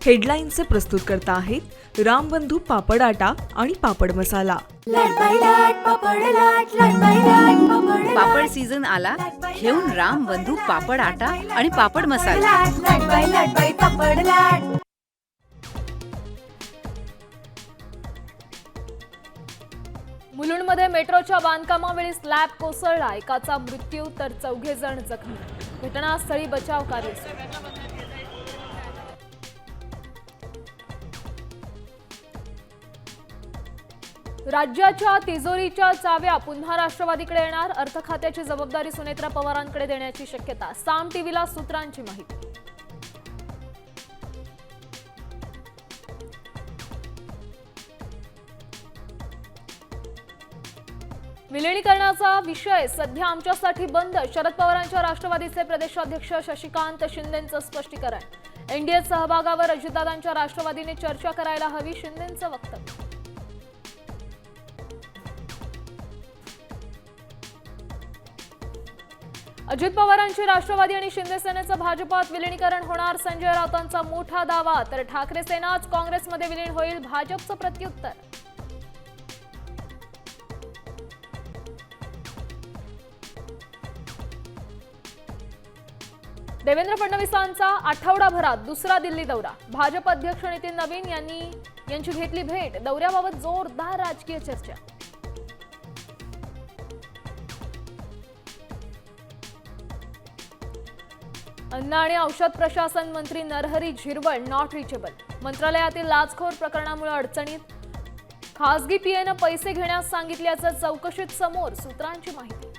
हेडलाईनचे प्रस्तुतकर्ता आहेत रामबंधू पापड आटा आणि पापड मसाला। पापड सीझन आला, घेऊन रामबंधू पापड आटा आणि पापड मसाला। मुलुंडमध्ये मेट्रोच्या बांधकामावेळी स्लॅब कोसळला, एकाचा मृत्यू तर 4 जण जखमी। घटनास्थळी बचाव कार्य सुरू। राज्याच्या तिजोरीच्या चाव्या पुन्हा राष्ट्रवादीकडे येणार, अर्थ खात्याची जबाबदारी सुनेत्रा पवारांकडे देण्याची शक्यता। साम टीव्हीला सूत्रांची माहिती। विलीनीकरणाचा विषय सध्या आमच्यासाठी बंद, शरद पवारांच्या राष्ट्रवादीचे प्रदेशाध्यक्ष शशिकांत शिंदेंचं स्पष्टीकरण। एनडीए सहभागावर अजितदादांच्या राष्ट्रवादीने चर्चा करायला हवी, शिंदेंचं वक्तव्य। अजित पवारांची राष्ट्रवादी आणि शिंदे सेनेचं भाजपात विलीनीकरण होणार, संजय राऊतांचा मोठा दावा। तर ठाकरे सेनाच काँग्रेसमध्ये विलीन होईल, भाजपचं प्रत्युत्तर। देवेंद्र फडणवीसांचा आठवडाभरात दुसरा दिल्ली दौरा, भाजप अध्यक्ष नितीन नवीन यांची घेतली भेट, दौऱ्याबाबत जोरदार राजकीय चर्चा। अन्न आणि औषध प्रशासन मंत्री नरहरी झिरवळ नॉट रिचेबल, मंत्रालयातील लाचखोर प्रकरणामुळे अडचणीत। खासगी पीएनं पैसे घेण्यास सांगितल्याचं चौकशीत समोर, सूत्रांची माहिती।